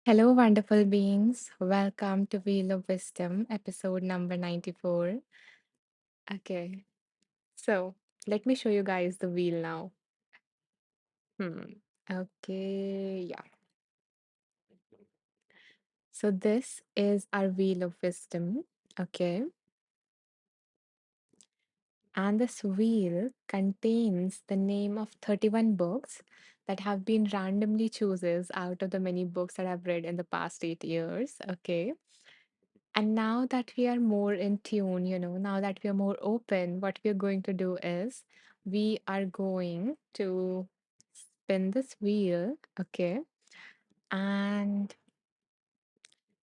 Hello, wonderful beings. Welcome to Wheel of Wisdom, episode number 94. Okay, so let me show you guys the wheel now. Okay, yeah. So this is our Wheel of Wisdom. Okay, and this wheel contains the name of 31 books that have been randomly chooses out of the many books that I've read in the past 8 years. Okay. And now that we are more in tune, now that we are more open, what we are going to do is we are going to spin this wheel, okay, and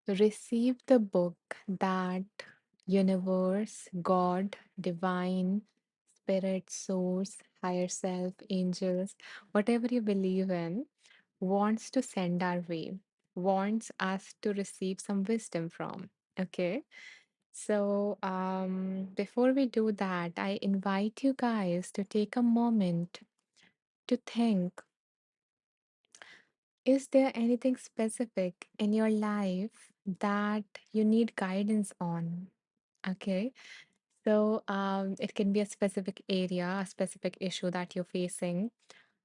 receive the book that universe, God, divine, spirit, source, higher self, angels, whatever you believe in, wants to send our way, wants us to receive some wisdom from. Okay. So, before we do that, I invite you guys to take a moment to think, is there anything specific in your life that you need guidance on? Okay. So, it can be a specific area, a specific issue that you're facing,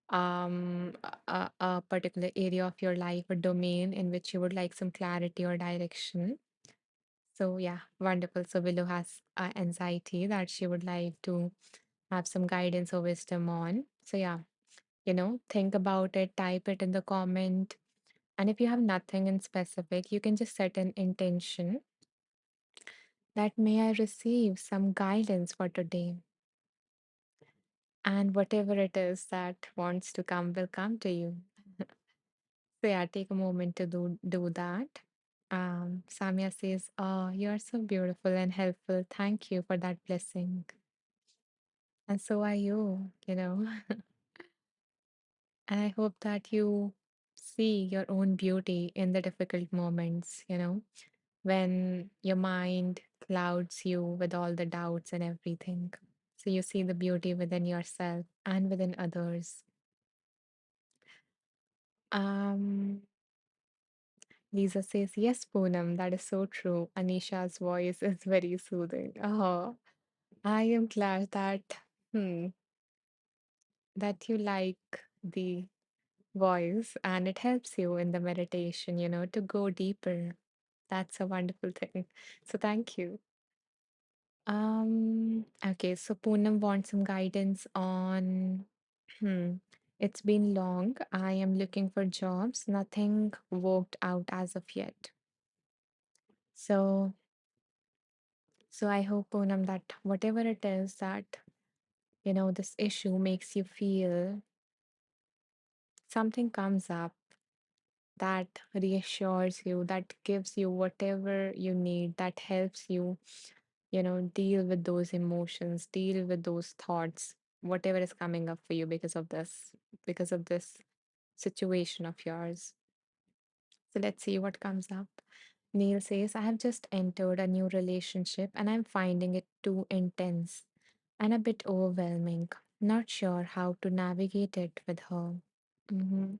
a particular area of your life or domain in which you would like some clarity or direction. So yeah, wonderful. So Willow has anxiety that she would like to have some guidance or wisdom on. So yeah, think about it, type it in the comment. And if you have nothing in specific, you can just set an intention that may I receive some guidance for today. And whatever it is that wants to come will come to you. So yeah, take a moment to do that. Samya says, "Oh, you are so beautiful and helpful. Thank you for that blessing." And so are you. And I hope that you see your own beauty in the difficult moments, when your mind clouds you with all the doubts and everything. So you see the beauty within yourself and within others. Um, Lisa says, yes, Poonam, that is so true. Anisha's voice is very soothing. Oh, I am glad hmm, that you like the voice and it helps you in the meditation, to go deeper. That's a wonderful thing. So thank you. Okay, so Poonam wants some guidance on hmm. It's been long. I am looking for jobs. Nothing worked out as of yet. So so I hope Poonam that whatever it is that this issue makes you feel something comes up that reassures you, that gives you whatever you need, that helps you, deal with those emotions, deal with those thoughts, whatever is coming up for you because of this situation of yours. So let's see what comes up. Neil says, I have just entered a new relationship and I'm finding it too intense and a bit overwhelming. Not sure how to navigate it with her. Mhm.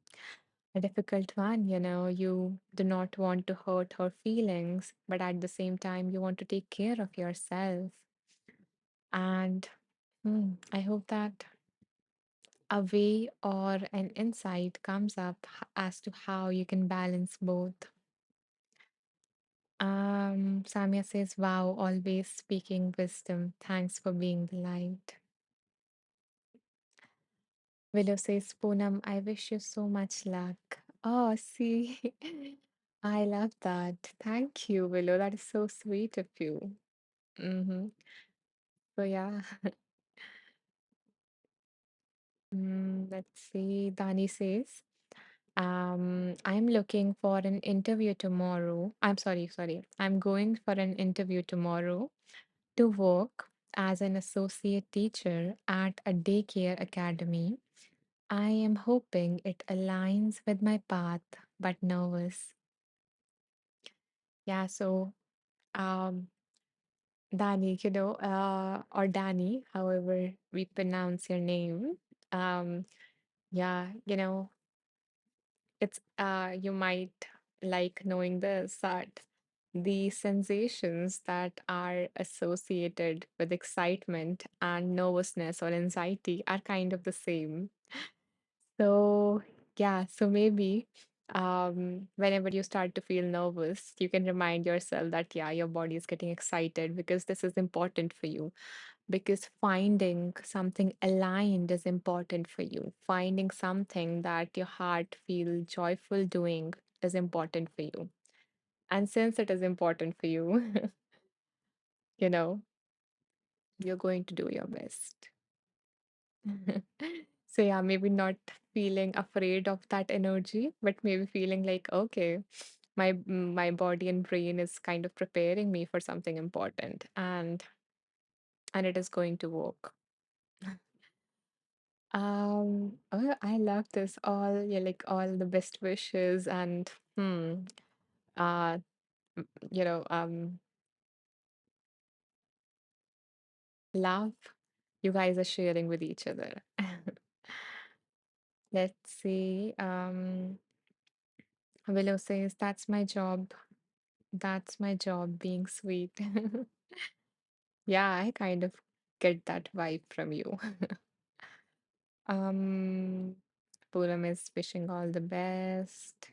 A difficult one. You do not want to hurt her feelings, but at the same time, you want to take care of yourself. And I hope that a way or an insight comes up as to how you can balance both. Samia says, wow, always speaking wisdom. Thanks for being the light. Willow says, Poonam, I wish you so much luck. Oh, see, I love that. Thank you, Willow. That is so sweet of you. Mm-hmm. So, yeah, let's see. Dani says, I'm looking for an interview tomorrow. I'm sorry. I'm going for an interview tomorrow to work as an associate teacher at a daycare academy. I am hoping it aligns with my path, but nervous. Yeah, so um or Danny, however we pronounce your name. Um, yeah, it's you might. like knowing this, that the sensations that are associated with excitement and nervousness or anxiety are kind of the same. So, yeah, so maybe whenever you start to feel nervous, you can remind yourself that, yeah, your body is getting excited because this is important for you. Because finding something aligned is important for you. Finding something that your heart feels joyful doing is important for you. And since it is important for you, you know, you're going to do your best. So yeah, maybe not feeling afraid of that energy, but maybe feeling like, okay, my body and brain is kind of preparing me for something important, and it is going to work. Oh, I love this. All, yeah, like all the best wishes and uh, you know, love you guys are sharing with each other. Let's see. Willow says, "That's my job. That's my job, being sweet." Yeah, I kind of get that vibe from you. Um, Puram is wishing all the best.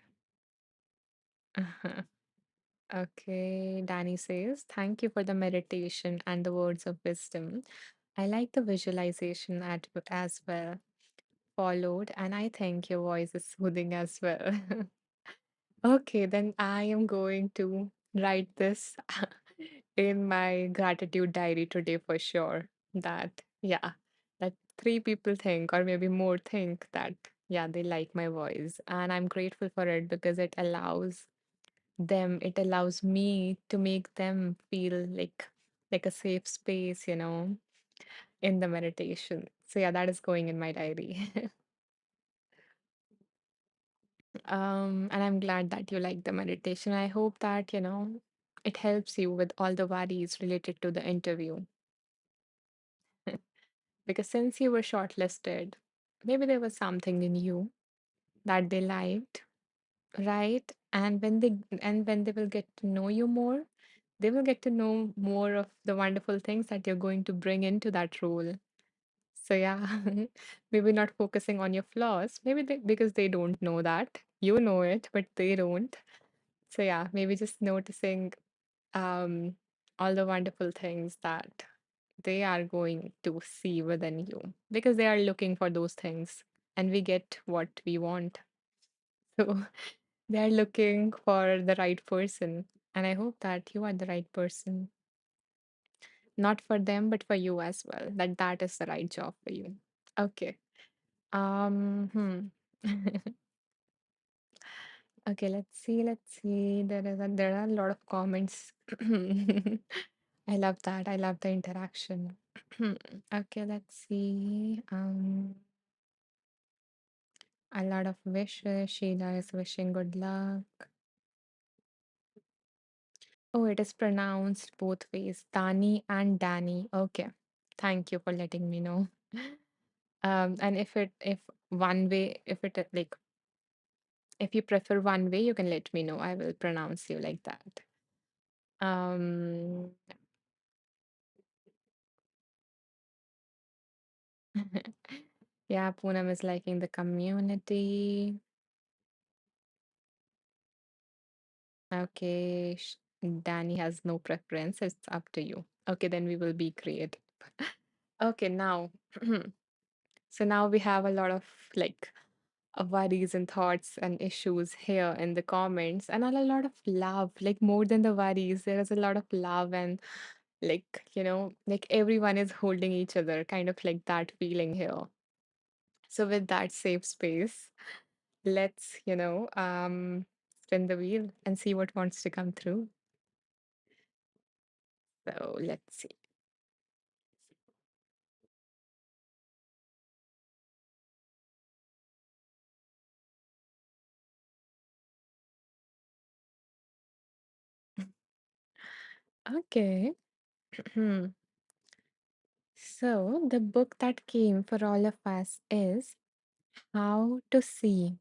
Okay, Danny says, "Thank you for the meditation and the words of wisdom. I like the visualization as well. Followed, and I think your voice is soothing as well." Okay, then I am going to write this in my gratitude diary today for sure. That, yeah, that three people think, or maybe more think that, yeah, they like my voice. And I'm grateful for it because it allows me to make them feel like a safe space, in the meditation. So yeah, that is going in my diary. And I'm glad that you like the meditation. I hope that, it helps you with all the worries related to the interview. Because since you were shortlisted, maybe there was something in you that they liked, right? And when they will get to know you more, they will get to know more of the wonderful things that you're going to bring into that role. So yeah, maybe not focusing on your flaws, because they don't know that. You know it, but they don't. So yeah, maybe just noticing um all the wonderful things that they are going to see within you because they are looking for those things and we get what we want. So they are looking for the right person. And I hope that you are the right person, not for them, but for you as well, that is the right job for you. Okay. Hmm. Okay, let's see. There are a lot of comments. I love that. I love the interaction. Okay, let's see. A lot of wishes. Sheila is wishing good luck. Oh, it is pronounced both ways, Dani and Danny. Okay. Thank you for letting me know. And if one way, if you prefer one way, you can let me know. I will pronounce you like that. Um, yeah, Poonam is liking the community. Okay, Danny has no preference. It's up to you. Okay, then we will be creative. Okay, now, so now we have a lot of like worries and thoughts and issues here in the comments, and a lot of love, like more than the worries. There is a lot of love, and like everyone is holding each other, kind of like that feeling here. So, with that safe space, let's, spin the wheel and see what wants to come through. So, let's see. Okay. So, the book that came for all of us is How to See.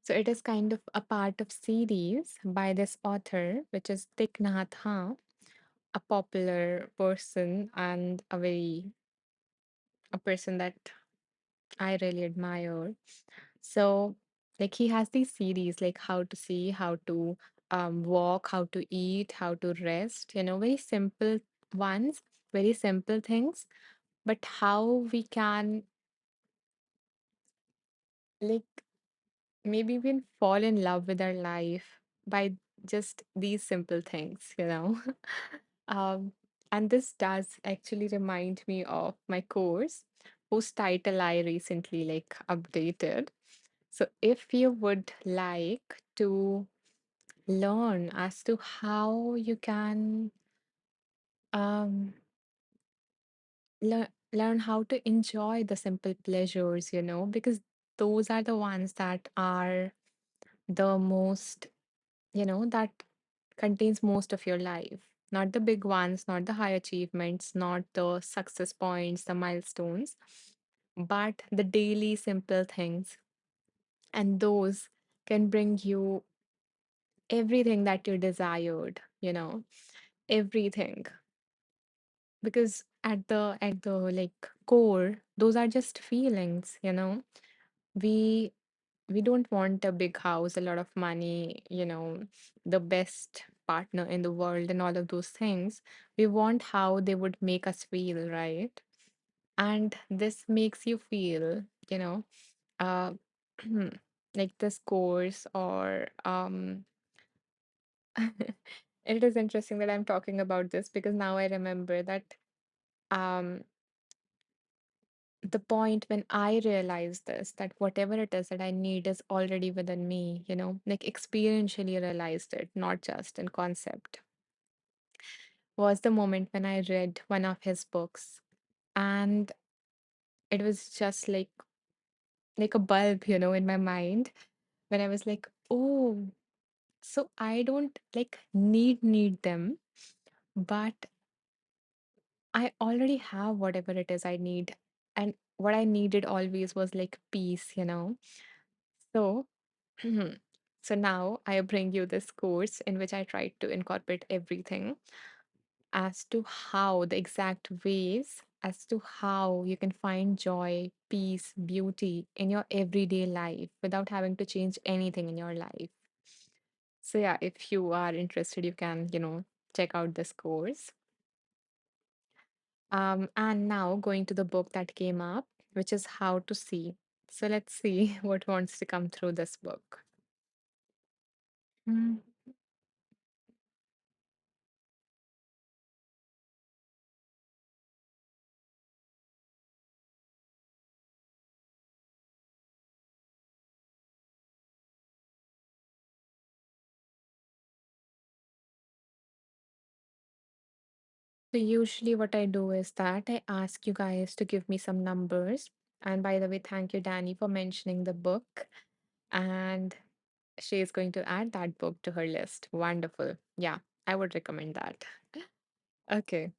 So it is kind of a part of series by this author, which is Thich Nhat Hanh, a popular person and a person that I really admire. So like he has these series like how to see, how to walk, how to eat, how to rest, very simple ones, very simple things, but how we can like maybe even fall in love with our life by just these simple things. um, and this does actually remind me of my course, whose title I recently like updated. So if you would like to learn as to how you can um, learn how to enjoy the simple pleasures, because those are the ones that are the most, that contains most of your life. Not the big ones, not the high achievements, not the success points, the milestones, but the daily simple things. And those can bring you everything that you desired, everything. Because at the like core, those are just feelings, we we don't want a big house, a lot of money, the best partner in the world and all of those things. We want how they would make us feel, right? And this makes you feel, uh like this course or it is interesting that I'm talking about this because now I remember that um the point when I realized this, that whatever it is that I need is already within me, like experientially realized it, not just in concept, was the moment when I read one of his books. And it was just like a bulb, in my mind when I was like, oh, so I don't like need them, but I already have whatever it is I need. And what I needed always was like peace. So so now I bring you this course in which I try to incorporate everything as to how the exact ways as to how you can find joy, peace, beauty in your everyday life without having to change anything in your life. So yeah, if you are interested, you can, check out this course. And now going to the book that came up, which is How to See. So let's see what wants to come through this book. Mm. So usually what I do is that I ask you guys to give me some numbers. And by the way, thank you, Danny, for mentioning the book. And she is going to add that book to her list. Wonderful. Yeah, I would recommend that. Okay.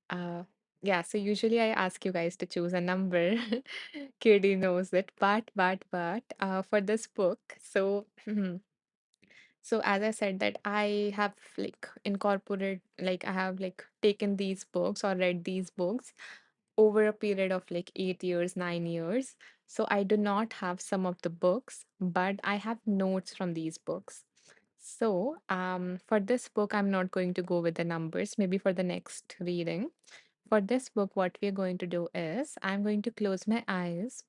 Uh yeah, so usually I ask you guys to choose a number. Katie knows it, but for this book, so so as I said that I have like incorporated, like I have like taken these books or read these books over a period of like 8 years, 9 years. So I do not have some of the books, but I have notes from these books. So for this book, I'm not going to go with the numbers. Maybe for the next reading. For this book, what we're going to do is I'm going to close my eyes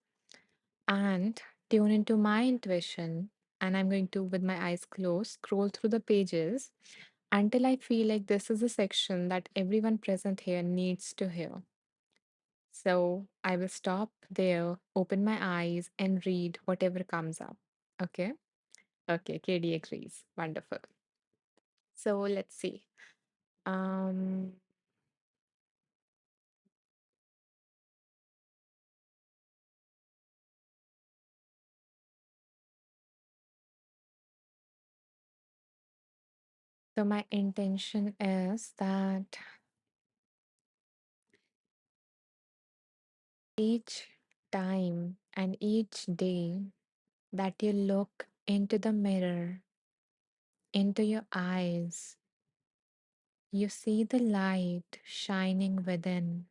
and tune into my intuition. And I'm going to, with my eyes closed, scroll through the pages until I feel like this is a section that everyone present here needs to hear. So I will stop there, open my eyes, and read whatever comes up. Okay? Okay, KD agrees. Wonderful. So let's see. Um, so my intention is that each time and each day that you look into the mirror, into your eyes, you see the light shining within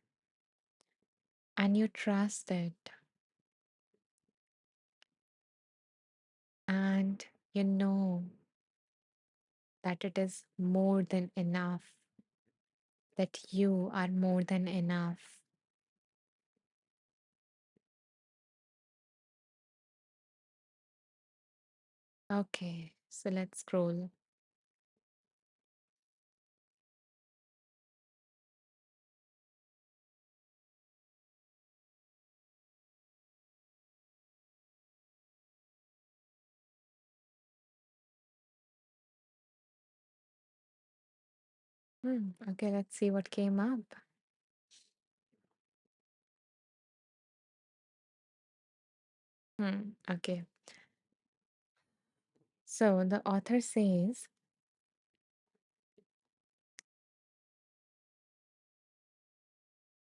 and you trust it. And you know that it is more than enough, that you are more than enough. Okay, so let's scroll. Okay, let's see what came up. Okay, so the author says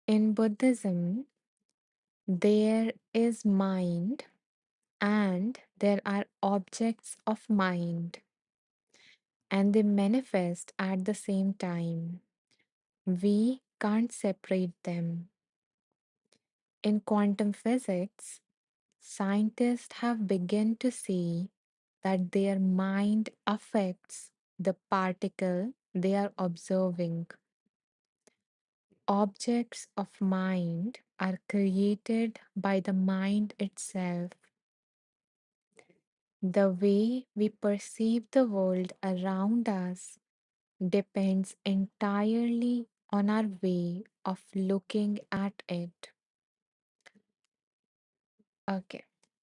in Buddhism, there is mind and there are objects of mind, and they manifest at the same time. We can't separate them. In quantum physics, scientists have begun to see that their mind affects the particle they are observing. Objects of mind are created by the mind itself. The way we perceive the world around us depends entirely on our way of looking at it. Okay,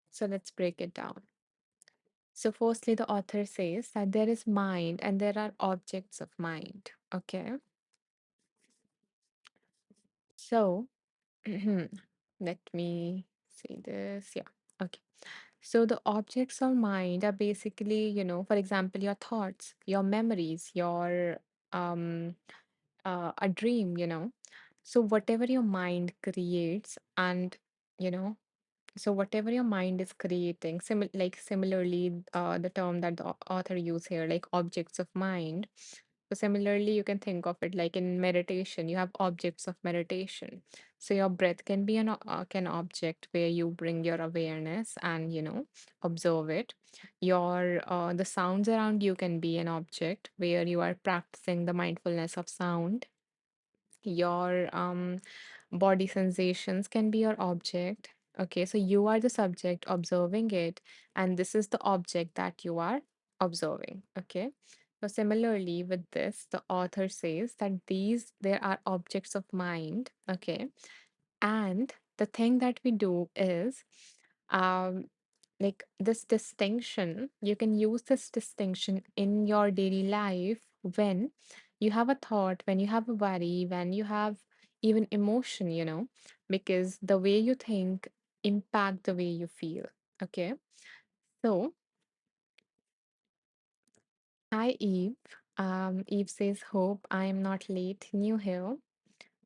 so let's break it down. So, firstly, the author says that there is mind and there are objects of mind. Okay, so let me see this. Yeah, okay. So, the objects of mind are basically, for example, your thoughts, your memories, your um, a dream, So, whatever your mind creates, and you know, so whatever your mind is creating, similarly, the term that the author used here, like objects of mind. So similarly, you can think of it like in meditation, you have objects of meditation. So your breath can be an object where you bring your awareness and observe it. Your the sounds around you can be an object where you are practicing the mindfulness of sound. Your body sensations can be your object. Okay, so you are the subject observing it, and this is the object that you are observing. Okay, so similarly with this, the author says that these there are objects of mind. Okay, and the thing that we do is um like this distinction, you can use this distinction in your daily life when you have a thought, when you have a worry, when you have even emotion, because the way you think impact the way you feel. Okay, so hi Eve. Eve says, hope I am not late, new here.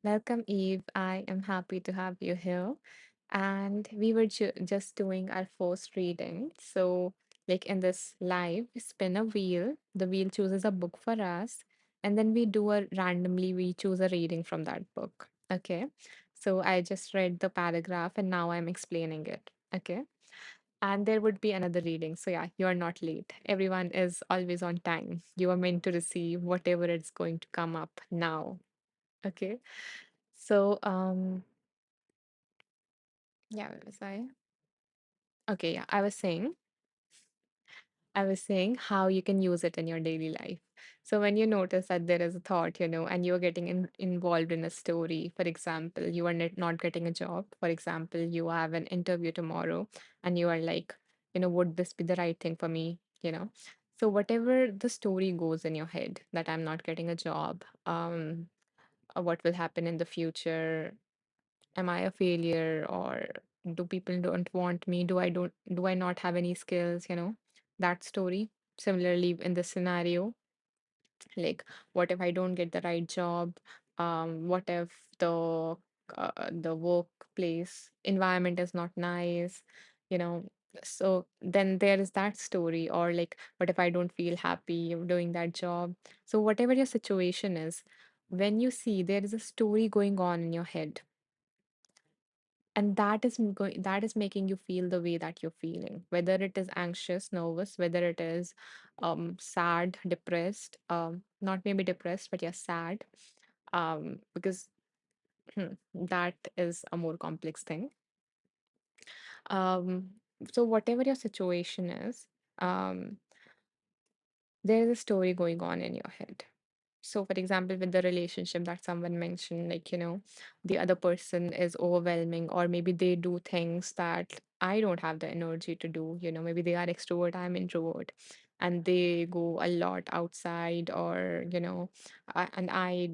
Welcome, Eve. I am happy to have you here. And we were just doing our first reading. So, like in this live, we spin a wheel. The wheel chooses a book for us. And then we choose a reading from that book. Okay. So, I just read the paragraph and now I'm explaining it. Okay. And there would be another reading. So, yeah, you are not late. Everyone is always on time. You are meant to receive whatever is going to come up now. Okay. So, yeah, where was I? Okay, yeah, I was saying how you can use it in your daily life. So when you notice that there is a thought, and you're getting involved in a story, for example, you are not getting a job, for example, you have an interview tomorrow, and you are like, would this be the right thing for me? So whatever the story goes in your head that I'm not getting a job, what will happen in the future, am I a failure, or do people don't want me, do I not have any skills, that story. Similarly in this scenario, like what if I don't get the right job, what if the workplace environment is not nice, you know So then there is that story, or like, what if I don't feel happy doing that job? So whatever your situation is, when you see there is a story going on in your head, and that is making you feel the way that you're feeling, whether it is anxious, nervous, whether it is sad, depressed, not maybe depressed, but yeah, sad, because that is a more complex thing. um, so whatever your situation is, um, there is a story going on in your head. So, for example, with the relationship that someone mentioned, like, the other person is overwhelming, or maybe they do things that I don't have the energy to do. Maybe they are extrovert, I'm introvert, and they go a lot outside, or, and I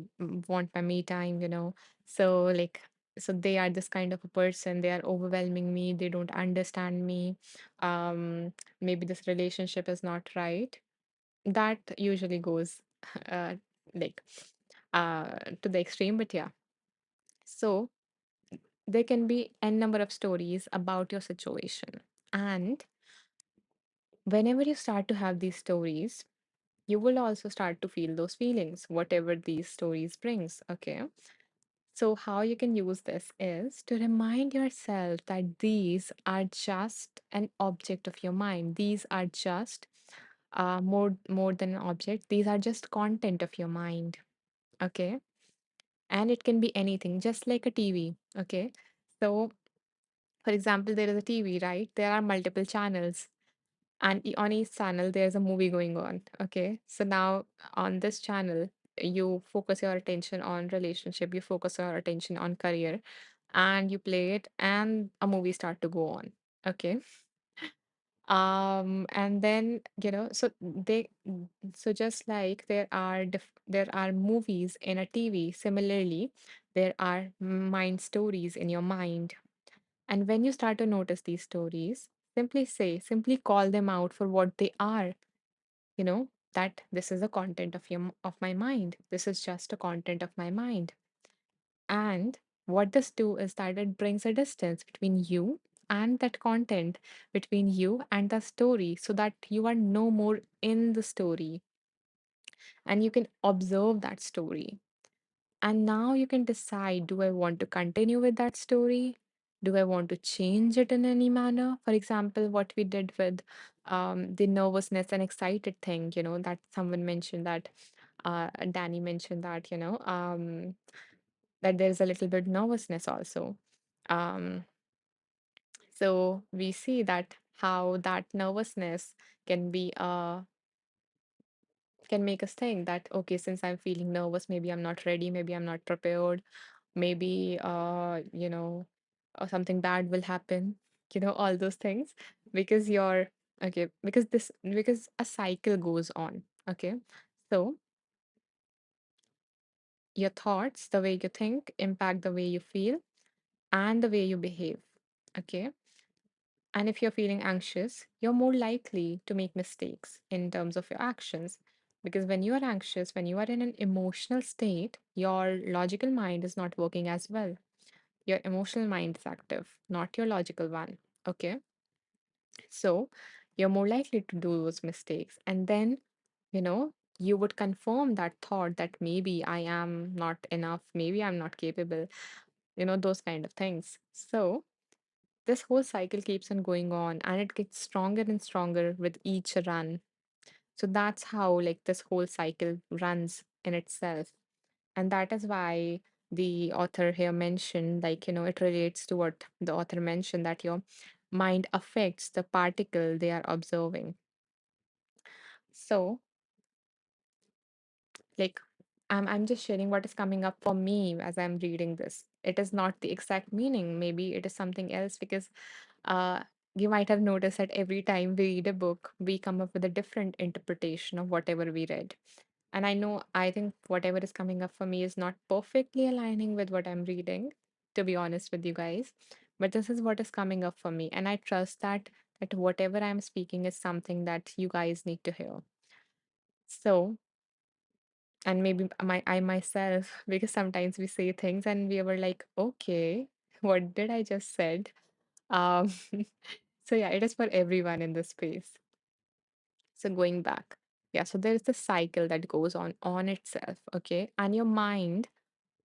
want my me time. So, like, so they are this kind of a person, they are overwhelming me, they don't understand me. Maybe this relationship is not right. That usually goes uh, like to the extreme, but yeah. So there can be n number of stories about your situation, and whenever you start to have these stories, you will also start to feel those feelings, whatever these stories brings. Okay, so how you can use this is to remind yourself that these are just an object of your mind. These are just more than an object. These are just content of your mind. Okay, and it can be anything, just like a TV. Okay, so for example, there is a TV, right? There are multiple channels, and on each channel there's a movie going on. Okay, so now on this channel, you focus your attention on relationship, you focus your attention on career, and you play it, and a movie start to go on. Okay, and then so just like there are movies in a TV, similarly there are mind stories in your mind. And when you start to notice these stories, simply call them out for what they are. That this is a content of my mind, this is just a content of my mind. And what this do is that it brings a distance between you and that content, between you and the story, so that you are no more in the story, and you can observe that story. And now you can decide, do I want to continue with that story? Do I want to change it in any manner? For example, what we did with the nervousness and excited thing, that someone mentioned, that Danny mentioned, that there's a little bit nervousness also. Um, so we see that how that nervousness can be can make us think that, okay, since I'm feeling nervous, maybe I'm not ready, maybe I'm not prepared, maybe something bad will happen, all those things, because you're okay, because a cycle goes on. Okay, so your thoughts, the way you think, impact the way you feel and the way you behave. Okay, and if you're feeling anxious, you're more likely to make mistakes in terms of your actions. Because when you are anxious, when you are in an emotional state, your logical mind is not working as well. Your emotional mind is active, not your logical one. Okay. So you're more likely to do those mistakes. And then, you would confirm that thought that maybe I am not enough, maybe I'm not capable, those kind of things. So this whole cycle keeps on going on, and it gets stronger and stronger with each run. So that's how, like, this whole cycle runs in itself. And that is why the author here mentioned, like, it relates to what the author mentioned, that your mind affects the particle they are observing. So, like, I'm just sharing what is coming up for me as I'm reading this. It is not the exact meaning. Maybe it is something else, because uh, you might have noticed that every time we read a book, we come up with a different interpretation of whatever we read. And I think whatever is coming up for me is not perfectly aligning with what I'm reading, to be honest with you guys. But this is what is coming up for me. And I trust that whatever I'm speaking is something that you guys need to hear. So, and maybe I myself, because sometimes we say things and we were like, okay, what did I just said? Um, So yeah, it is for everyone in this space. So going back, yeah, so there's the cycle that goes on itself, okay? And your mind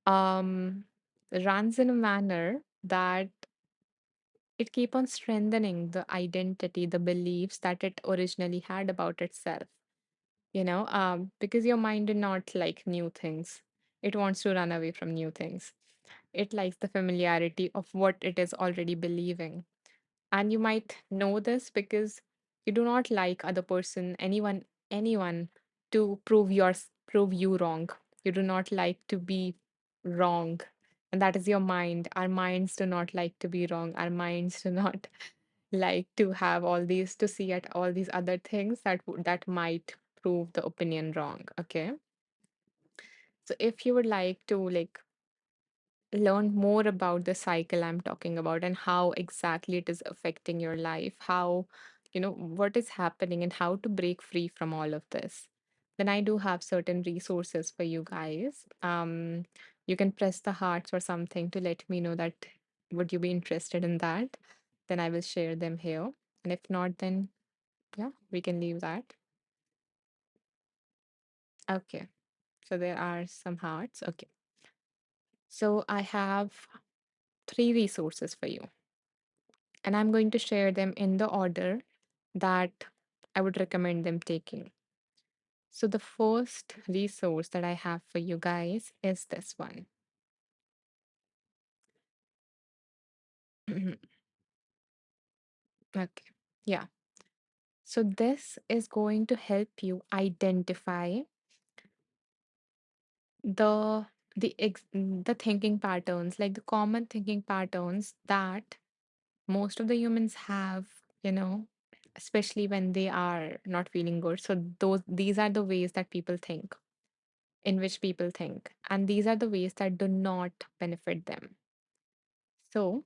um runs in a manner that it keep on strengthening the identity, the beliefs that it originally had about itself. Because your mind do not like new things. It wants to run away from new things. It likes the familiarity of what it is already believing. And you might know this because you do not like other person, anyone to prove you wrong. You do not like to be wrong. And that is your mind. Our minds do not like to be wrong. Our minds do not like to have all these to see at all these other things that might prove the opinion wrong. Okay, so if you would like to learn more about the cycle I'm talking about and how exactly it is affecting your life, how, what is happening and how to break free from all of this, then I do have certain resources for you guys. You can press the hearts or something to let me know that would you be interested in that. Then I will share them here. And if not, then yeah, we can leave that. Okay. So there are some hearts. Okay. So I have three resources for you, and I'm going to share them in the order that I would recommend them taking. So, the first resource that I have for you guys is this one. Okay. Yeah. So, this is going to help you identify the the thinking patterns, like the common thinking patterns that most of the humans have, you know, especially when they are not feeling good. So these are the ways that people think, in which people think, and these are the ways that do not benefit them. So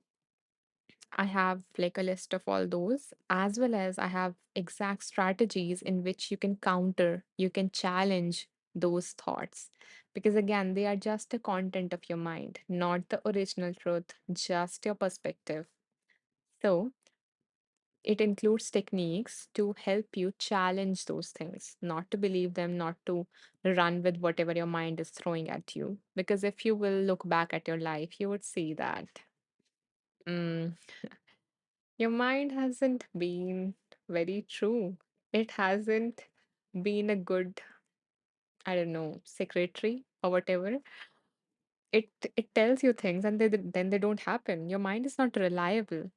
I have like a list of all those, as well as I have exact strategies in which you can counter, you can challenge those thoughts. Because again, they are just the content of your mind, not the original truth, just your perspective. So it includes techniques to help you challenge those things, not to believe them, not to run with whatever your mind is throwing at you. Because if you will look back at your life, you would see that mm, your mind hasn't been very true. It hasn't been a good, I don't know, secretary or whatever. It tells you things and then they don't happen. Your mind is not reliable.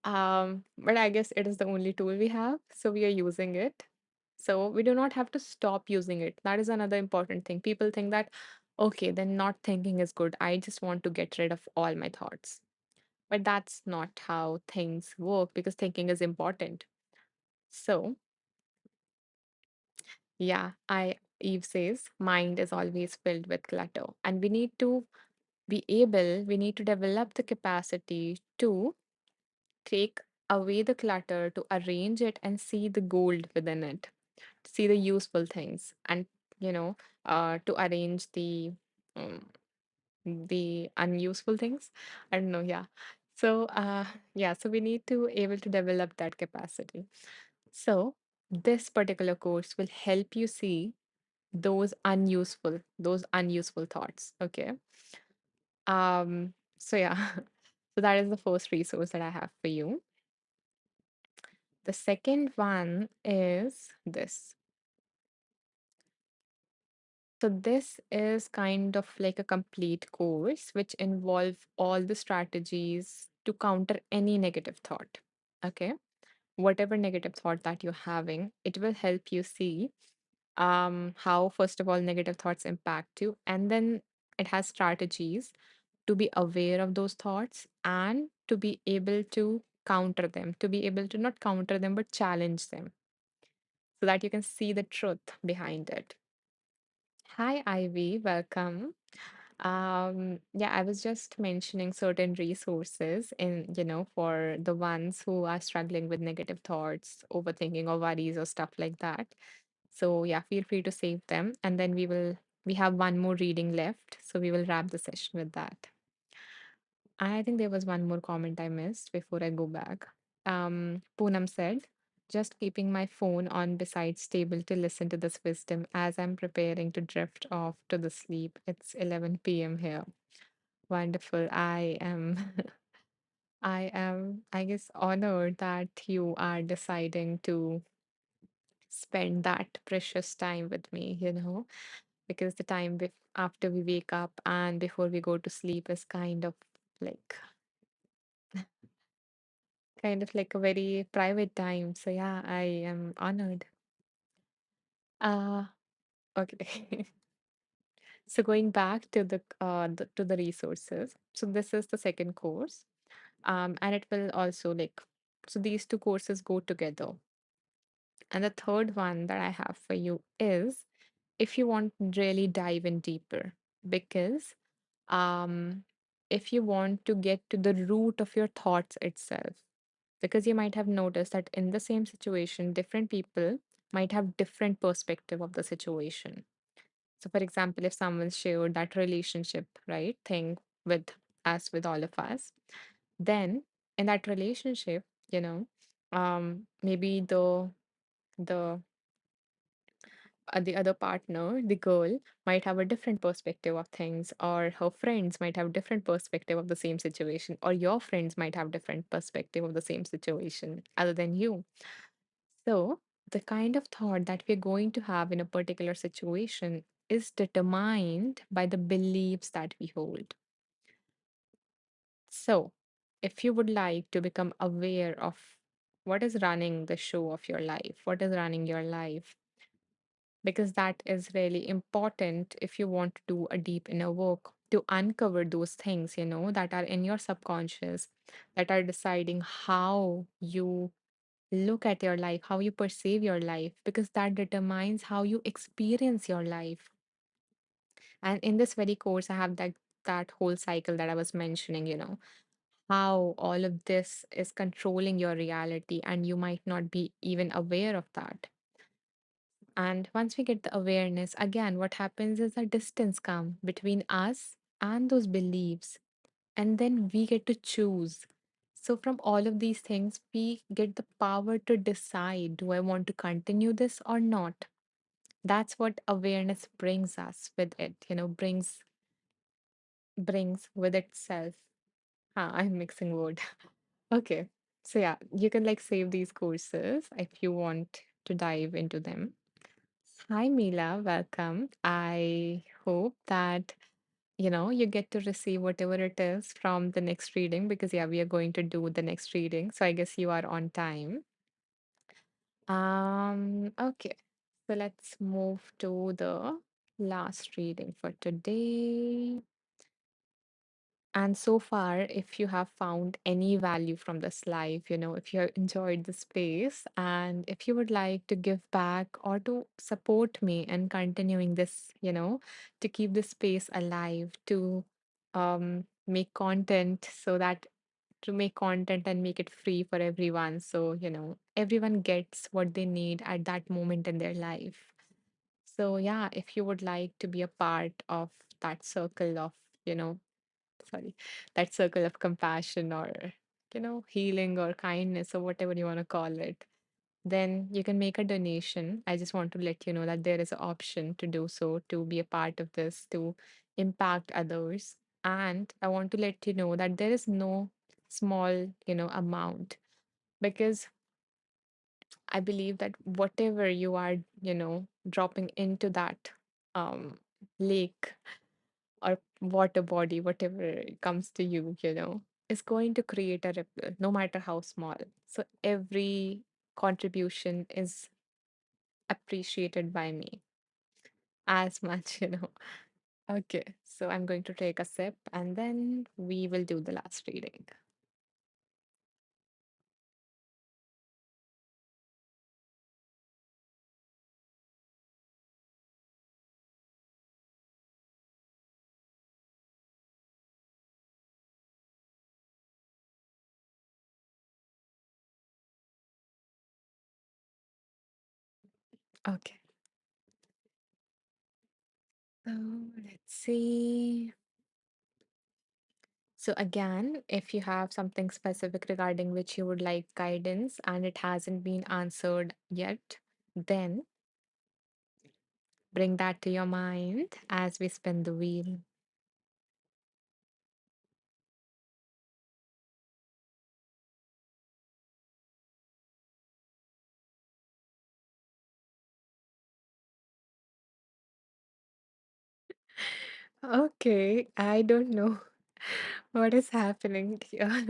But I guess it is the only tool we have, so we are using it. So we do not have to stop using it. That is another important thing. People think that, okay, then not thinking is good. I just want to get rid of all my thoughts. But that's not how things work because thinking is important. So, yeah, Eve says, mind is always filled with clutter. And we need to develop the capacity to take away the clutter, to arrange it and see the gold within it, to see the useful things, and you know, to arrange um, the unuseful things. I don't know. Yeah. So, yeah. So we need to able to develop that capacity. So this particular course will help you see those unuseful thoughts. Okay. So yeah. So that is the first resource that I have for you. The second one is this. So this is kind of like a complete course which involve all the strategies to counter any negative thought. Okay. Whatever negative thought that you're having, it will help you see how first of all negative thoughts impact you, and then it has strategies to be aware of those thoughts and to be able to counter them, to be able to not counter them but challenge them so that you can see the truth behind it. Hi, Ivy. Welcome. Yeah, I was just mentioning certain resources for the ones who are struggling with negative thoughts, overthinking or worries or stuff like that. So yeah, feel free to save them. And then we have one more reading left. So we will wrap the session with that. I think there was one more comment I missed before I go back. Poonam said, just keeping my phone on beside table to listen to this wisdom as I'm preparing to drift off to the sleep. It's 11 p.m. here. Wonderful. I guess, honored that you are deciding to spend that precious time with me, because the time after we wake up and before we go to sleep is like kind of like a very private time. So yeah, I am honored. Uh okay. So going back to the resources. So this is the second course. And it will also so these two courses go together. And the third one that I have for you is if you want to really dive in deeper, because um if you want to get to the root of your thoughts itself, because you might have noticed that in the same situation different people might have different perspective of the situation. So for example, if someone shared that relationship right thing with with all of us, then in that relationship, you know maybe the the other partner, the girl, might have a different perspective of things, or her friends might have different perspective of the same situation, or your friends might have different perspective of the same situation other than you. So the kind of thought that we're going to have in a particular situation is determined by the beliefs that we hold. So if you would like to become aware of what is running the show of your life, what is running your life, because that is really important if you want to do a deep inner work to uncover those things, that are in your subconscious, that are deciding how you look at your life, how you perceive your life, because that determines how you experience your life. And in this very course, I have that whole cycle that I was mentioning, how all of this is controlling your reality, and you might not be even aware of that. And once we get the awareness, again, what happens is a distance come between us and those beliefs. And then we get to choose. So, from all of these things, we get the power to decide, do I want to continue this or not? That's what awareness brings us with it, brings with itself. I'm mixing word. Okay. So yeah, you can save these courses if you want to dive into them. Hi, Mila. Welcome. I hope that you get to receive whatever it is from the next reading, because yeah, we are going to do the next reading. So I guess you are on time. Okay. So let's move to the last reading for today. And so far, if you have found any value from this life, if you have enjoyed the space, and if you would like to give back or to support me in continuing this, to keep the space alive, to make content so that to make content and make it free for everyone. So, everyone gets what they need at that moment in their life. So, yeah, if you would like to be a part of that circle of, you know, sorry, that circle of compassion, or healing or kindness, or whatever you want to call it, then you can make a donation. I just want to let you know that there is an option to do so, to be a part of this, to impact others. And I want to let you know that there is no small amount, because I believe that whatever you are dropping into that um lake or water body, whatever comes to you, is going to create a ripple, no matter how small. So every contribution is appreciated by me as much, Okay, so I'm going to take a sip and then we will do the last reading. Okay, so let's see. So, again, if you have something specific regarding which you would like guidance and it hasn't been answered yet, then bring that to your mind as we spin the wheel. Okay, I don't know what is happening here.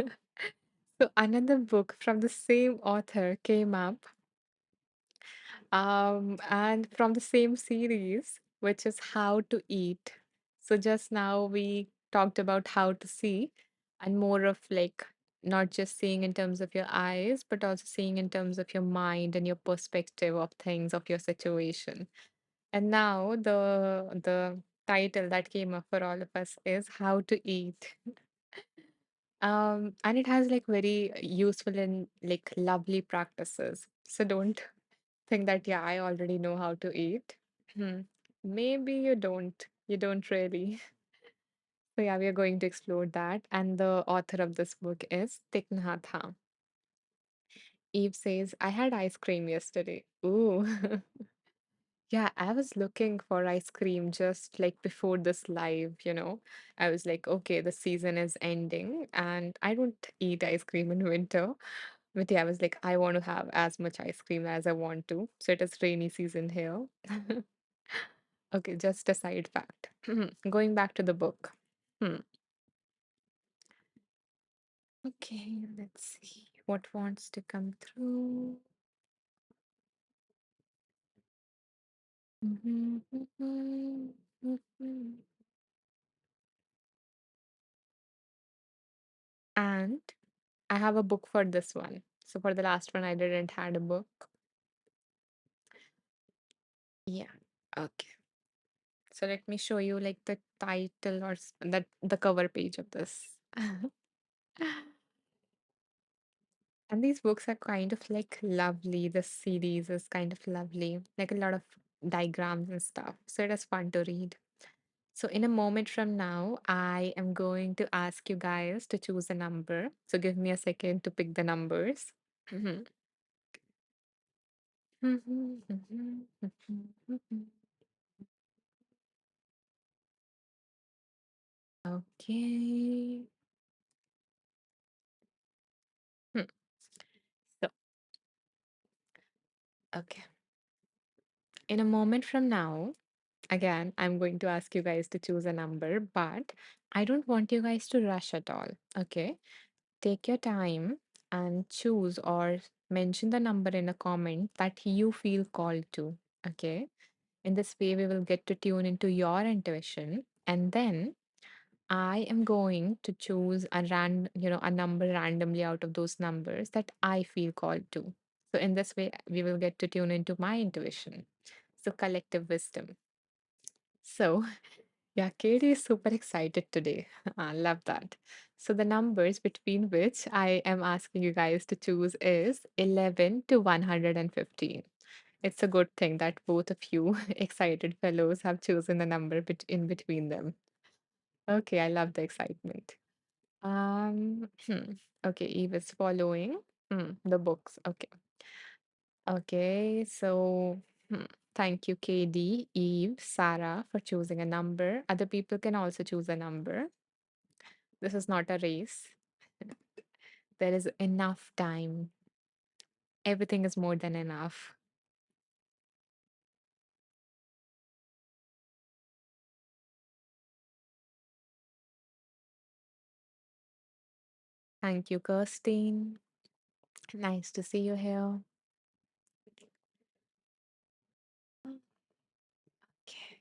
So, another book from the same author came up, and from the same series, which is How to Eat. So, just now we talked about how to see, and more of like not just seeing in terms of your eyes, but also seeing in terms of your mind and your perspective of things, of your situation. And now the title that came up for all of us is How to Eat. And it has like very useful and like lovely practices. So don't think that, yeah, I already know how to eat. Hmm. Maybe you don't. You don't really. So yeah, we are going to explore that. And the author of this book is Thich Nhat Hanh. Eve says, I had ice cream yesterday. Ooh. Yeah, I was looking for ice cream just like before this live. I was like, okay, the season is ending and I don't eat ice cream in winter. But yeah, I was like, I want to have as much ice cream as I want to. So it is rainy season here. Okay, just a side fact. Going back to the book. Hmm. Okay, let's see what wants to come through. Mhm, mhm, mhm. And I have a book for this one. So for the last one, I didn't had a book. Yeah. Okay. So let me show you like the title or that the cover page of this. And these books are kind of like lovely. The series is kind of lovely, like a lot of diagrams and stuff. So it is fun to read. So in a moment from now, I am going to ask you guys to choose a number. So give me a second to pick the numbers. Okay. Hmm. So, okay. In a moment from now, again, I'm going to ask you guys to choose a number, but I don't want you guys to rush at all. Okay. Take your time and choose or mention the number in a comment that you feel called to. Okay. In this way, we will get to tune into your intuition. And then I am going to choose a number randomly out of those numbers that I feel called to. So in this way, we will get to tune into my intuition. So collective wisdom. So yeah, Katie is super excited today. I love that. So the numbers between which I am asking you guys to choose is 11 to 115. It's a good thing that both of you excited fellows have chosen a number in between them. Okay, I love the excitement. Okay, Eve is following the books. Okay. Okay, so thank you, KD, Eve, Sarah, for choosing a number. Other people can also choose a number. This is not a race. There is enough time. Everything is more than enough. Thank you, Kirstine. Nice to see you here. Okay.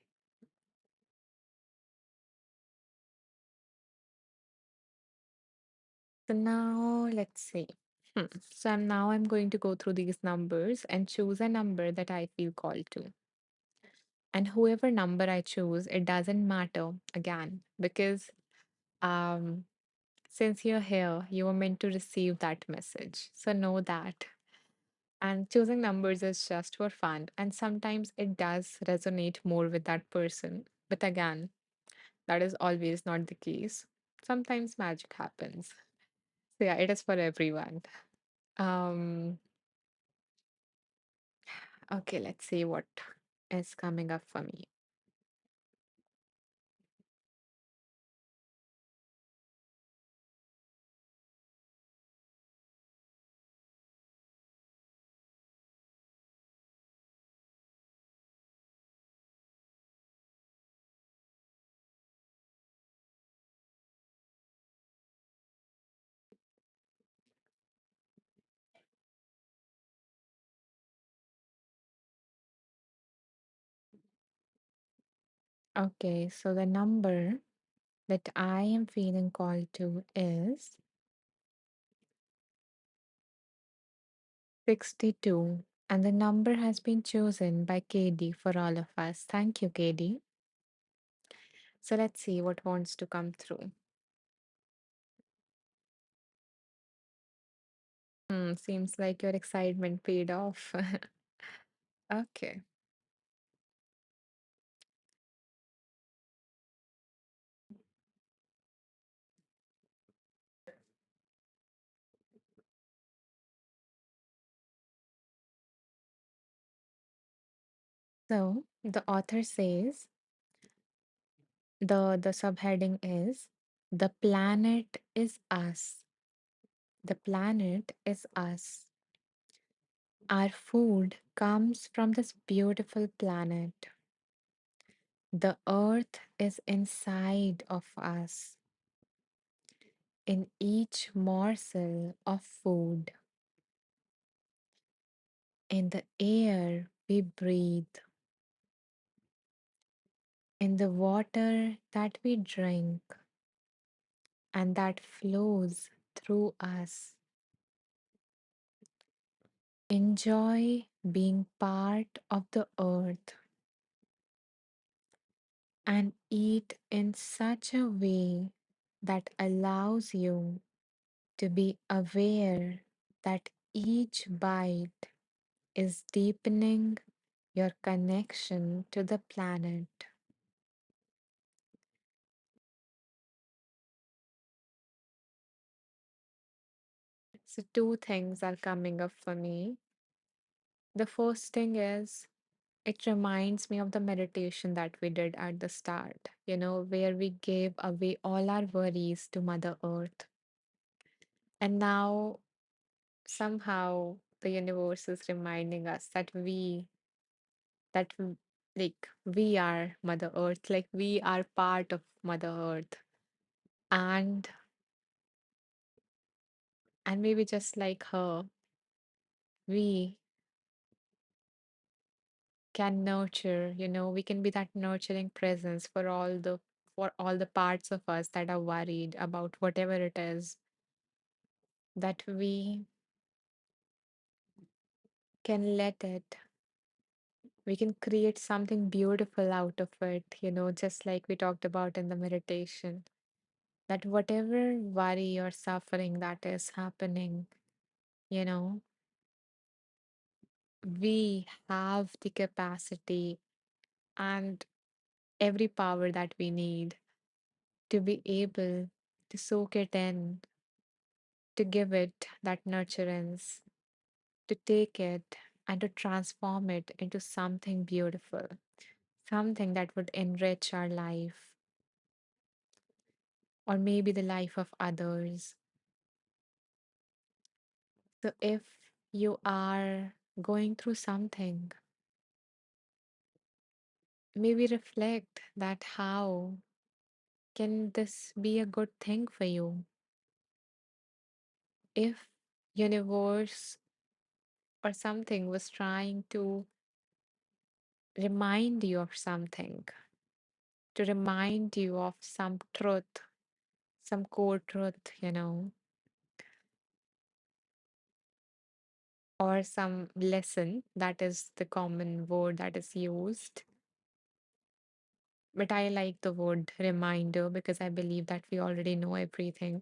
So now let's see. So I'm going to go through these numbers and choose a number that I feel called to. And whoever number I choose, it doesn't matter again because um since you're here, you were meant to receive that message. So know that. And choosing numbers is just for fun. And sometimes it does resonate more with that person. But again, that is always not the case. sometimes magic happens. So yeah, it is for everyone. Um, okay, let's see what is coming up for me. Okay, so the number that I am feeling called to is 62. And the number has been chosen by KD for all of us. Thank you, KD. So let's see what wants to come through. Seems like your excitement paid off. Okay. So the author says the subheading is the planet is us. The planet is us. Our food comes from this beautiful planet. The earth is inside of us, in each morsel of food, in the air we breathe, in the water that we drink and that flows through us. Enjoy being part of the earth and eat in such a way that allows you to be aware that each bite is deepening your connection to the planet. So, two things are coming up for me. The first thing is it reminds me of the meditation that we did at the start, where we gave away all our worries to Mother Earth. And now somehow the universe is reminding us that like we are Mother Earth, like we are part of Mother Earth. And maybe just like her, we can nurture, we can be that nurturing presence for all the parts of us that are worried about whatever it is, that we we can create something beautiful out of it, just like we talked about in the meditation, that whatever worry or suffering that is happening, you know we have the capacity and every power that we need to be able to soak it in, to give it that nurturance, to take it and to transform it into something beautiful, something that would enrich our life or maybe the life of others. So if you are going through something, maybe reflect that how can this be a good thing for you? If universe or something was trying to remind you of something, to remind you of some truth, some core truth, or some lesson, that is the common word that is used. But I like the word reminder because I believe that we already know everything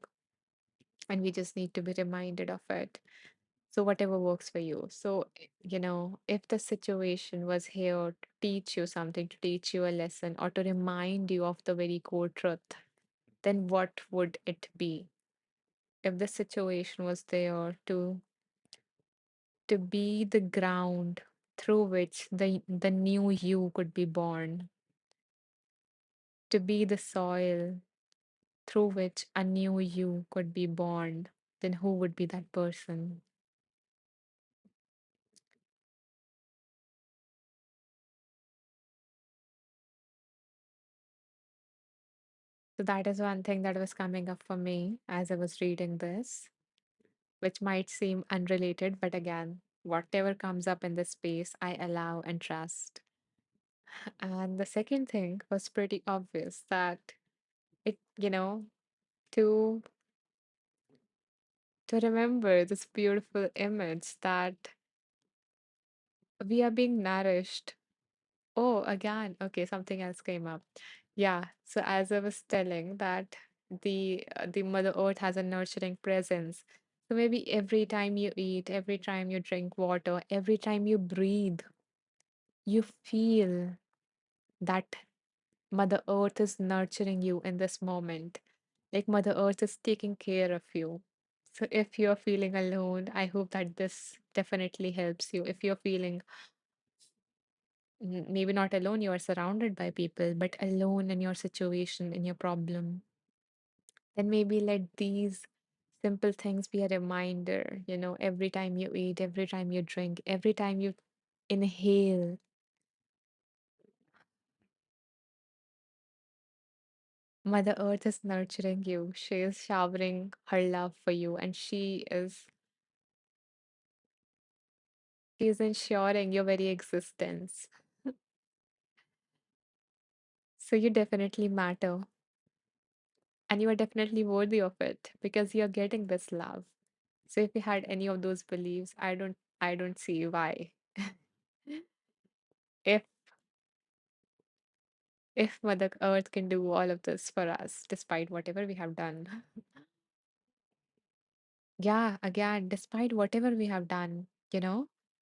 and we just need to be reminded of it. So, whatever works for you. So, if the situation was here to teach you something, to teach you a lesson, or to remind you of the very core truth, then what would it be? If the situation was there to be the ground through which the new you could be born, to be the soil through which a new you could be born, then who would be that person? So that is one thing that was coming up for me as I was reading this, which might seem unrelated, but again, whatever comes up in this space, I allow and trust. And the second thing was pretty obvious that it, to to remember this beautiful image that we are being nourished. Oh, again, okay, something else came up. Yeah, so as I was telling that the Mother Earth has a nurturing presence. So maybe every time you eat, every time you drink water, every time you breathe, you feel that Mother Earth is nurturing you in this moment. Like Mother Earth is taking care of you. So if you're feeling alone, I hope that this definitely helps you. If you're feeling maybe not alone, you are surrounded by people, but alone in your situation, in your problem, then maybe let these simple things be a reminder, every time you eat, every time you drink, every time you inhale, Mother Earth is nurturing you. She is showering her love for you, and she is ensuring your very existence. So you definitely matter, and you are definitely worthy of it because you're getting this love. So if you had any of those beliefs, I don't see why. If if Mother Earth can do all of this for us, despite whatever we have done. Yeah, again, despite whatever we have done,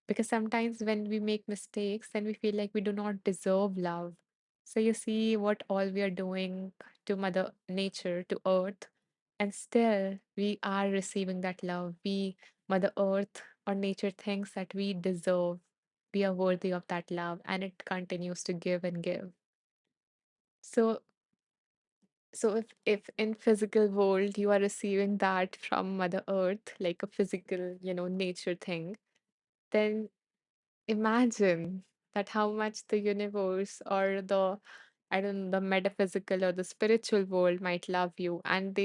because sometimes when we make mistakes, then we feel like we do not deserve love. So you see what all we are doing to Mother Nature, to Earth, and still we are receiving that love. Mother Earth or nature thinks that we deserve, we are worthy of that love, and it continues to give and give. So so if in physical world you are receiving that from Mother Earth, like a physical, nature thing, then imagine that how much the universe or I don't know, the metaphysical or the spiritual world might love you, and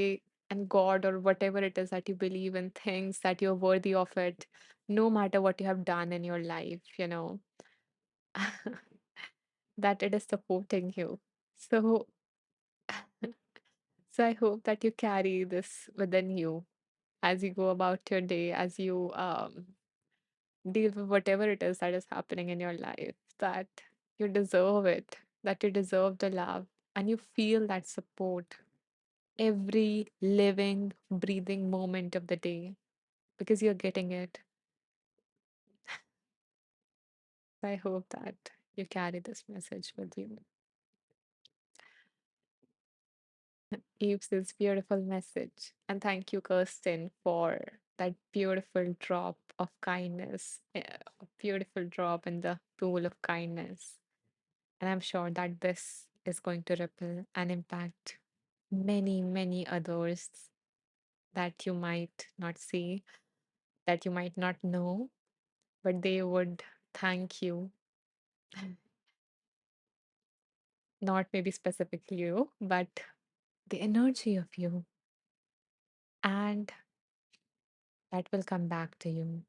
God or whatever it is that you believe in thinks that you're worthy of it, no matter what you have done in your life, that it is supporting you. So so I hope that you carry this within you as you go about your day, as you deal with whatever it is that is happening in your life, that you deserve it, that you deserve the love, and you feel that support every living, breathing moment of the day because you're getting it. I hope that you carry this message with you. Eve's this beautiful message. And thank you, Kirsten, for that beautiful drop of kindness, a beautiful drop in the pool of kindness. And I'm sure that this is going to ripple and impact many, many others that you might not see, that you might not know, but they would thank you. Not maybe specifically you, but the energy of you. And that will come back to you.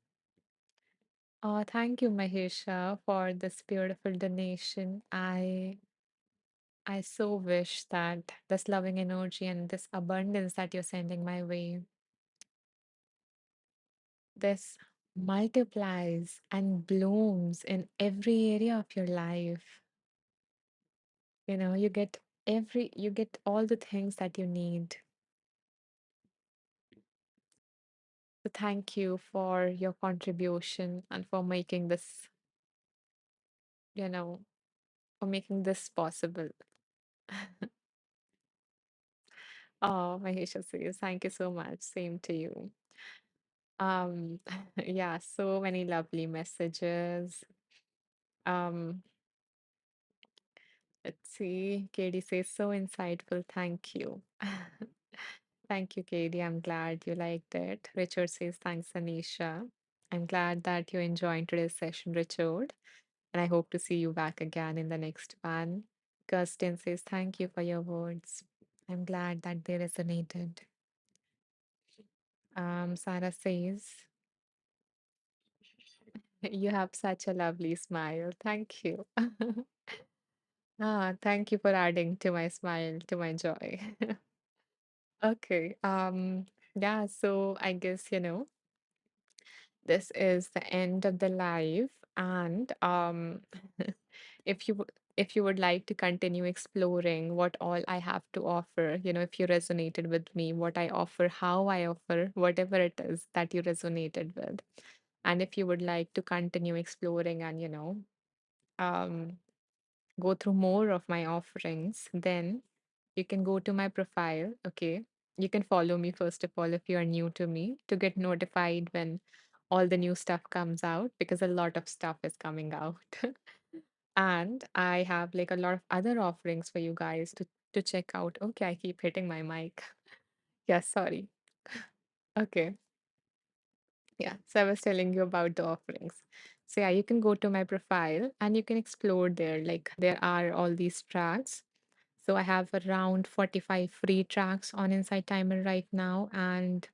Thank you, Mahesha, for this beautiful donation. I so wish that this loving energy and this abundance that you're sending my way, this multiplies and blooms in every area of your life. You get all the things that you need. So thank you for your contribution and for making you know, for making this possible. Oh, Mahisha says, thank you so much. Same to you. Um, yeah, so many lovely messages. Um, let's see. Katie says, so insightful. Thank you. Thank you, Katie. I'm glad you liked it. Richard says, thanks, Anisha. I'm glad that you're enjoying today's session, Richard. And I hope to see you back again in the next one. Kirsten says, thank you for your words. I'm glad that they resonated. Sarah says, you have such a lovely smile. Thank you. Thank you for adding to my smile, to my joy. Okay. Yeah, so I guess, this is the end of the live. And if you if you would like to continue exploring what all I have to offer, if you resonated with me, what I offer, how I offer, whatever it is that you resonated with, and if you would like to continue exploring and um, go through more of my offerings, then you can go to my profile. Okay. You can follow me first of all if you are new to me to get notified when all the new stuff comes out because a lot of stuff is coming out. And I have like a lot of other offerings for you guys to check out. Okay, I keep hitting my mic. Yes, sorry. Okay. Yeah. So I was telling you about the offerings. So yeah, you can go to my profile and you can explore there. Like there are all these tracks. So I have around 45 free tracks on Insight Timer right now, and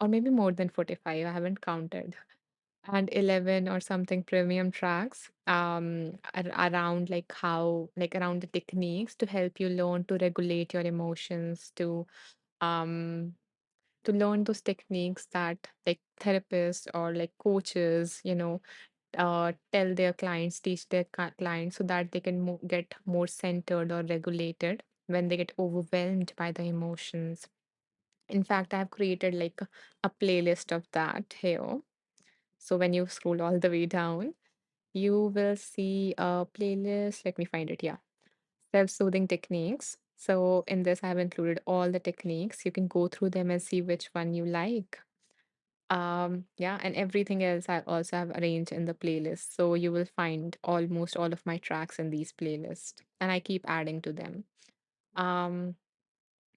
or maybe more than 45, I haven't counted. And 11 or something premium tracks around like how like around the techniques to help you learn to regulate your emotions, um to learn those techniques that like therapists or like coaches, tell their clients, teach their clients so that they can get more centered or regulated when they get overwhelmed by the emotions. In fact, I've created like a playlist of that here. So when you scroll all the way down, you will see a playlist. Let me find it. Yeah. Self soothing techniques. So in this, I have included all the techniques. You can go through them and see which one you like. Yeah, and everything else I also have arranged in the playlist. So you will find almost all of my tracks in these playlists, and I keep adding to them. Um,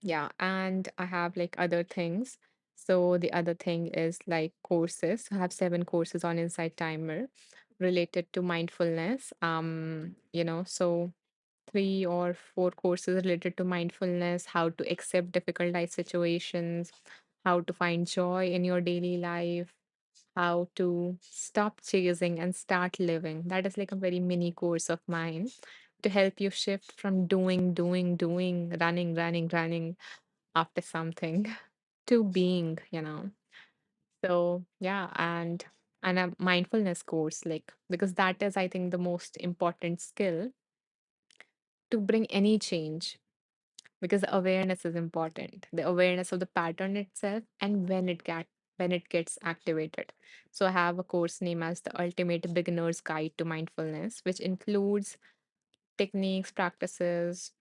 yeah, and I have like other things. So the other thing is like courses. I have 7 courses on Insight Timer related to mindfulness. So 3 or 4 courses related to mindfulness, how to accept difficult life situations, how to find joy in your daily life, how to stop chasing and start living. That is like a very mini course of mine to help you shift from doing, running after something to being. So yeah, and a mindfulness course, like because that is, I think, the most important skill to bring any change because the awareness is important, the awareness of the pattern itself and when it gets activated. So I have a course named as the Ultimate Beginner's Guide to Mindfulness, which includes techniques, practices,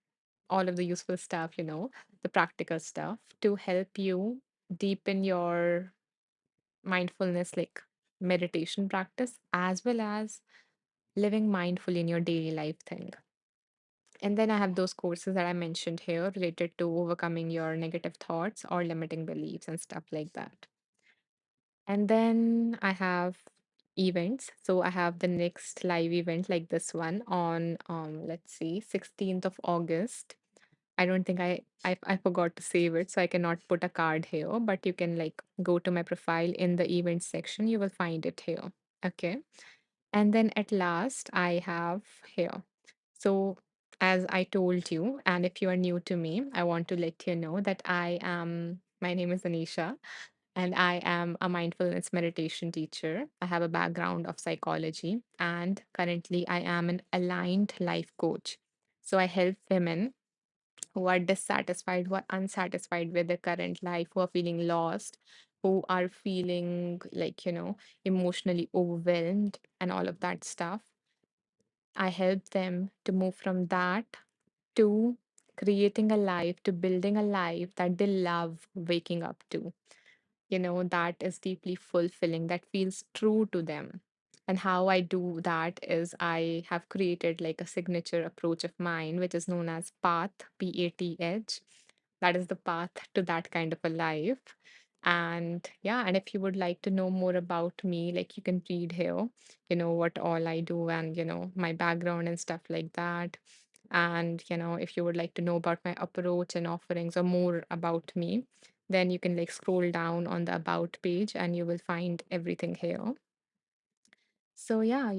all of the useful stuff, the practical stuff to help you deepen your mindfulness, like meditation practice, as well as living mindful in your daily life thing. And then I have those courses that I mentioned here related to overcoming your negative thoughts or limiting beliefs and stuff like that. And then I have events. So I have the next live event like this one on let's see, 16th of August. I don't think I forgot to save it, so I cannot put a card here, but you can like go to my profile in the event section. You will find it here. Okay. And then at last, I have here. So, as I told you, and if you are new to me, I want to let you know that my name is Anisha, and I am a mindfulness meditation teacher. I have a background of psychology, and currently, I am an aligned life coach. So, I help women who are dissatisfied, who are unsatisfied with their current life, who are feeling lost, who are feeling like, emotionally overwhelmed and all of that stuff. I help them to move from that to creating a life, to building a life that they love waking up to, that is deeply fulfilling, that feels true to them. And how I do that is I have created like a signature approach of mine, which is known as PATH, PATH. That is the path to that kind of a life. And yeah, and if you would like to know more about me, like you can read here, what all I do and, my background and stuff like that. And, if you would like to know about my approach and offerings or more about me, then you can like scroll down on the about page and you will find everything here. So yeah,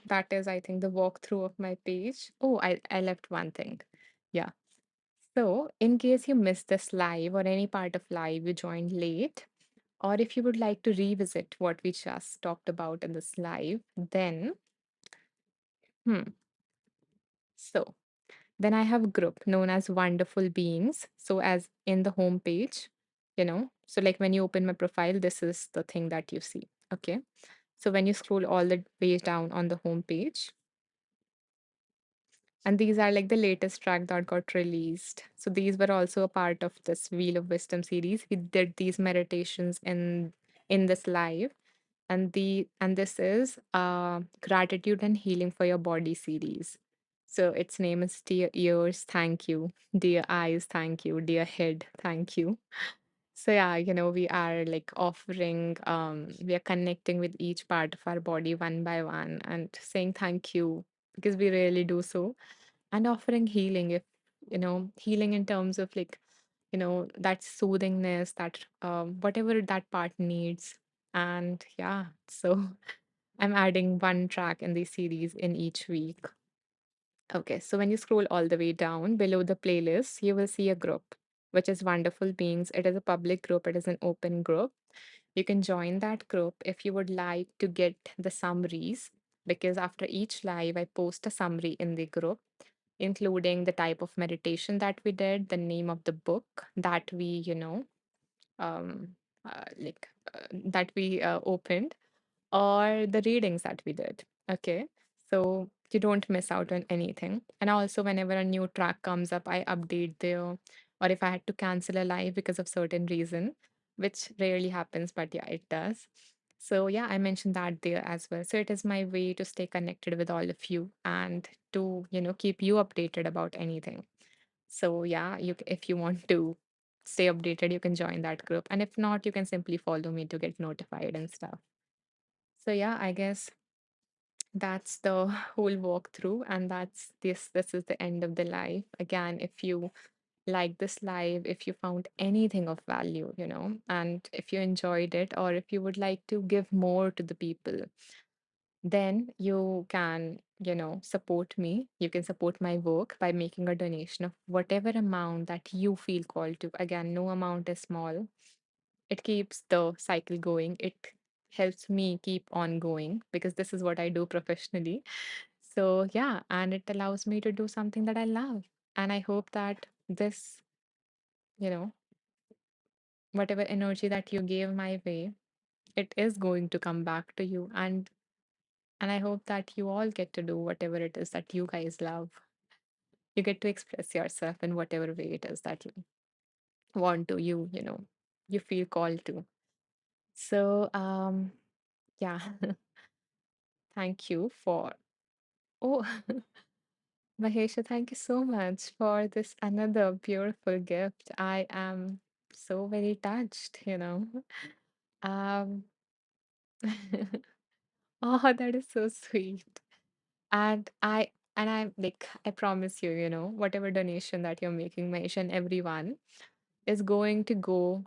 that is I think the walkthrough of my page. Oh, I left one thing. Yeah. So in case you missed this live or any part of live you joined late, or if you would like to revisit what we just talked about in this live, then hmm, so then I have a group known as Wonderful Beings. So as in the home page, so like when you open my profile, this is the thing that you see. Okay. So when you scroll all the way down on the home page, and these are like the latest track that got released. So these were also a part of this Wheel of Wisdom series. We did these meditations in this live, and this is gratitude and healing for your body series. So its name is Dear Ears, Thank You. Dear Eyes, Thank You. Dear Head, Thank You. So yeah, we are like offering, we are connecting with each part of our body one by one and saying thank you because we really do so, and offering healing if healing in terms of like that soothingness, that whatever that part needs. And yeah, so I'm adding one track in the series in each week. Okay, so when you scroll all the way down below the playlist, you will see a group, which is Wonderful Beings. It is a public group, it is an open group. You can join that group if you would like to get the summaries, because after each live, I post a summary in the group, including the type of meditation that we did, the name of the book that we, um, that we opened, or the readings that we did. Okay. So you don't miss out on anything. And also, whenever a new track comes up, I update there. Or if I had to cancel a live because of certain reason, which rarely happens, but yeah, it does. So yeah, I mentioned that there as well. So it is my way to stay connected with all of you and to, keep you updated about anything. So yeah, if you want to stay updated, you can join that group. And if not, you can simply follow me to get notified and stuff. So yeah, I guess that's the whole walkthrough, and this is the end of the live. Again, if you like this live, if you found anything of value, and if you enjoyed it, or if you would like to give more to the people, then you can, support me. You can support my work by making a donation of whatever amount that you feel called to. Again, no amount is small. It keeps the cycle going. It helps me keep on going because this is what I do professionally. So, yeah, and it allows me to do something that I love. And I hope that this, you know, whatever energy that you gave my way, it is going to come back to you. And I hope that you all get to do whatever it is that you guys love. You get to express yourself in whatever way it is that you want to, you feel called to. So, yeah, thank you for. Oh, Mahesha, thank you so much for this another beautiful gift. I am so very touched. Um, oh, that is so sweet. And I'm like, I promise you, whatever donation that you're making, Mahesh, and everyone is going to go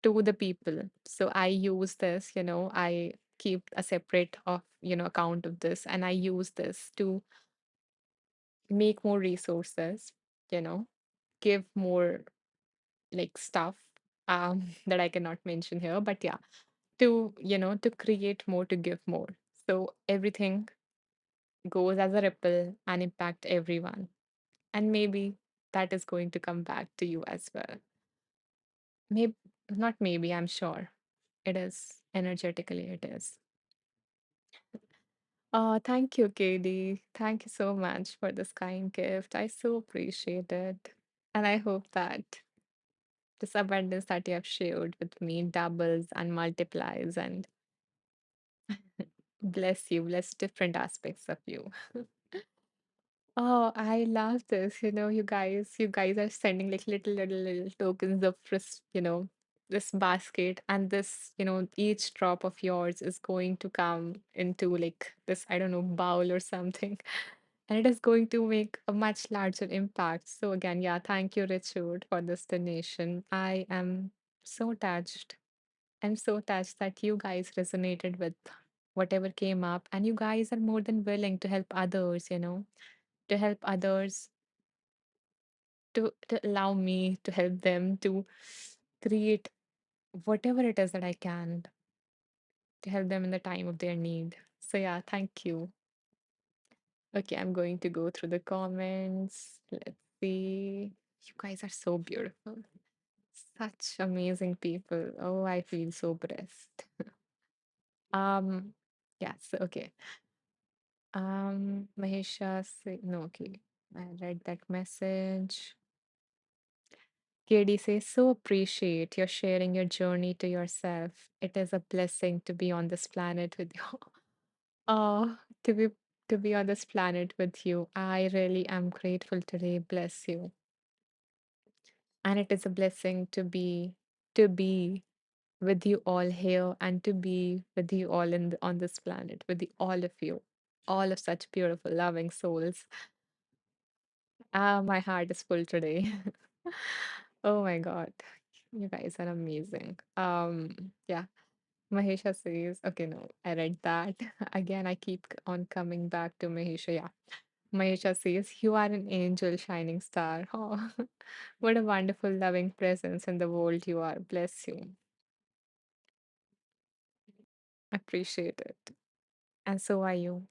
to the people. So I use this, I keep a separate account of this, and I use this to make more resources, you know, give more like stuff that I cannot mention here. But yeah, to create more, to give more. So everything goes as a ripple and impact everyone. And maybe that is going to come back to you as well. Maybe not maybe, I'm sure. It is energetically it is. Thank you, Katie. Thank you so much for this kind gift. I so appreciate it. And I hope that this abundance that you have shared with me doubles and multiplies and bless you, bless different aspects of you. Oh, I love this. You guys are sending like little tokens of this basket, and this, each drop of yours is going to come into like this, I don't know, bowl or something. And it is going to make a much larger impact. So again, yeah, thank you, Richard, for this donation. I am so touched. I'm so touched that you guys resonated with whatever came up, and you guys are more than willing to help others, to help others, to allow me to help them to create whatever it is that I can to help them in the time of their need. So yeah, thank you. Okay, I'm going to go through the comments. Let's see. You guys are so beautiful. Such amazing people. Oh, I feel so blessed. Um, yes, okay. Mahesha say no, okay. I read that message. KD says, so appreciate your sharing your journey to yourself. It is a blessing to be on this planet with you. Oh, to be on this planet with you. I really am grateful today. Bless you. And it is a blessing to be with you all here and to be with you all on this planet, with all of you, all of such beautiful, loving souls. Ah, my heart is full today. Oh my God. You guys are amazing. Yeah. Mahesha says, okay, no, I read that. Again, I keep on coming back to Mahesha. Yeah. Mahesha says, you are an angel, shining star. Oh, what a wonderful, loving presence in the world you are. Bless you. Appreciate it. And so are you.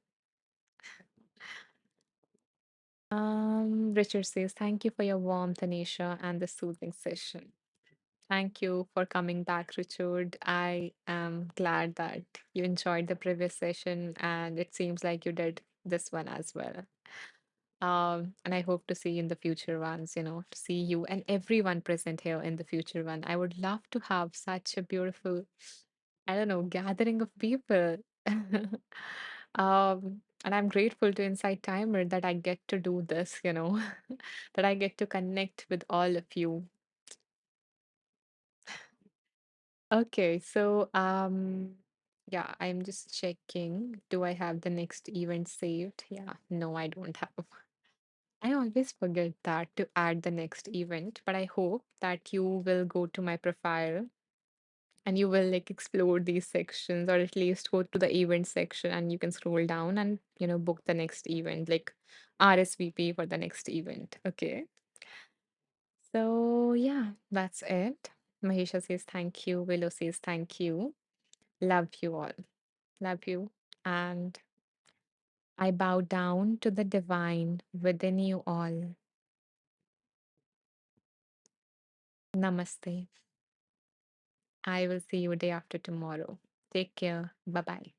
Richard says, thank you for your warmth, Anisha, and the soothing session. Thank you for coming back, Richard. I am glad that you enjoyed the previous session, and it seems like you did this one as well. And I hope to see you in the future ones, to see you and everyone present here in the future one. I would love to have such a beautiful, I don't know, gathering of people. And I'm grateful to Insight Timer that I get to do this, that I get to connect with all of you. Okay, so yeah, I'm just checking. Do I have the next event saved? Yeah, no, I don't have. I always forget that to add the next event, but I hope that you will go to my profile and you will like explore these sections, or at least go to the event section and you can scroll down and book the next event, like RSVP for the next event. Okay. So yeah, that's it. Mahisha says thank you. Willow says thank you. Love you all. Love you. And I bow down to the divine within you all. Namaste. I will see you day after tomorrow. Take care. Bye bye.